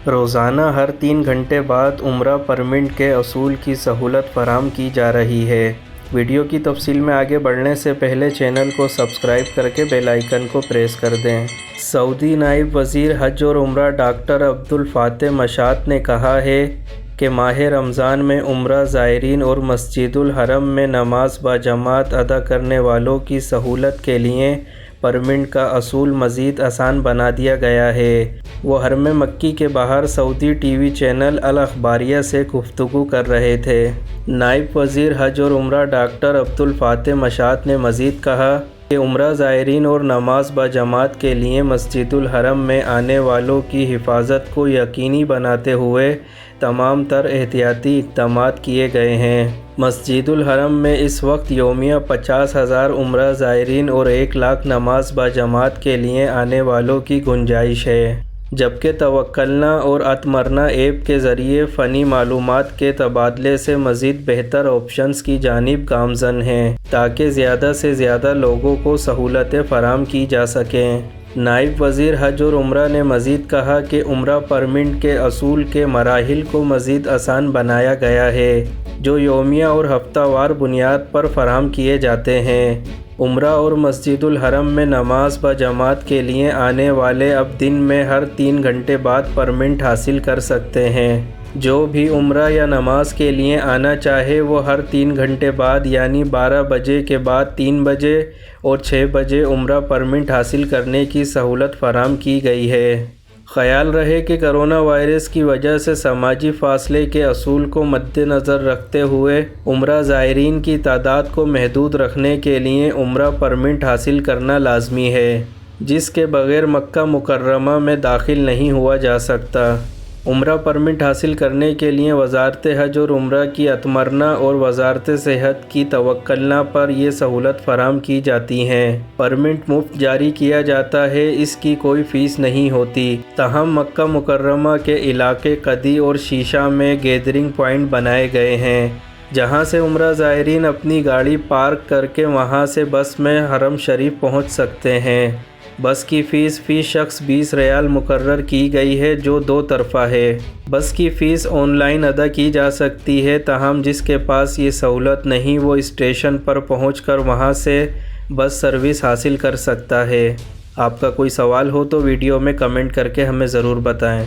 روزانہ ہر 3 گھنٹے بعد عمرہ پرمٹ کے حصول کی سہولت فراہم کی جا رہی ہے۔ ویڈیو کی تفصیل میں آگے بڑھنے سے پہلے چینل کو سبسکرائب کر کے بیل آئیکن کو پریس کر دیں۔ سعودی نائب وزیر حج اور عمرہ ڈاکٹر عبدالفاتح مشاط نے کہا ہے کہ ماہ رمضان میں عمرہ زائرین اور مسجد الحرم میں نماز باجماعت ادا کرنے والوں کی سہولت کے لیے پرمٹ کا حصول مزید آسان بنا دیا گیا ہے۔ وہ حرم مکی کے باہر سعودی ٹی وی چینل الاخباریہ سے گفتگو کر رہے تھے۔ نائب وزیر حج اور عمرہ ڈاکٹر عبدالفاتح مشاط نے مزید کہا کہ عمرہ زائرین اور نماز باجماعت کے لیے مسجد الحرم میں آنے والوں کی حفاظت کو یقینی بناتے ہوئے تمام تر احتیاطی اقدامات کیے گئے ہیں۔ مسجد الحرم میں اس وقت یومیہ 50,000 عمرہ زائرین اور 1 لاکھ نماز باجماعت کے لیے آنے والوں کی گنجائش ہے، جبکہ توکلنا اور اتمرنا ایپ کے ذریعے فنی معلومات کے تبادلے سے مزید بہتر آپشنز کی جانب گامزن ہیں تاکہ زیادہ سے زیادہ لوگوں کو سہولتیں فراہم کی جا سکیں۔ نائب وزیر حج اور عمرہ نے مزید کہا کہ عمرہ پرمٹ کے حصول کے مراحل کو مزید آسان بنایا گیا ہے، جو یومیہ اور ہفتہ وار بنیاد پر فراہم کیے جاتے ہیں۔ عمرہ اور مسجد الحرم میں نماز باجماعت کے لیے آنے والے اب دن میں ہر 3 گھنٹے بعد پرمٹ حاصل کر سکتے ہیں۔ جو بھی عمرہ یا نماز کے لیے آنا چاہے وہ ہر 3 گھنٹے بعد یعنی 12 بجے کے بعد 3 بجے اور 6 بجے عمرہ پرمٹ حاصل کرنے کی سہولت فراہم کی گئی ہے۔ خیال رہے کہ کرونا وائرس کی وجہ سے سماجی فاصلے کے اصول کو مد نظر رکھتے ہوئے عمرہ زائرین کی تعداد کو محدود رکھنے کے لیے عمرہ پرمٹ حاصل کرنا لازمی ہے، جس کے بغیر مکہ مکرمہ میں داخل نہیں ہوا جا سکتا۔ عمرہ پرمٹ حاصل کرنے کے لیے وزارت حج اور عمرہ کی اتمرنا اور وزارت صحت کی توکلنا پر یہ سہولت فراہم کی جاتی ہے۔ پرمٹ مفت جاری کیا جاتا ہے، اس کی کوئی فیس نہیں ہوتی۔ تاہم مکہ مکرمہ کے علاقے قدی اور شیشہ میں گیدرنگ پوائنٹ بنائے گئے ہیں، جہاں سے عمرہ زائرین اپنی گاڑی پارک کر کے وہاں سے بس میں حرم شریف پہنچ سکتے ہیں۔ بس کی فیس فی شخص 20 ریال مقرر کی گئی ہے، جو 2 طرفہ ہے۔ بس کی فیس آن لائن ادا کی جا سکتی ہے، تاہم جس کے پاس یہ سہولت نہیں وہ اسٹیشن پر پہنچ کر وہاں سے بس سروس حاصل کر سکتا ہے۔ آپ کا کوئی سوال ہو تو ویڈیو میں کمنٹ کر کے ہمیں ضرور بتائیں۔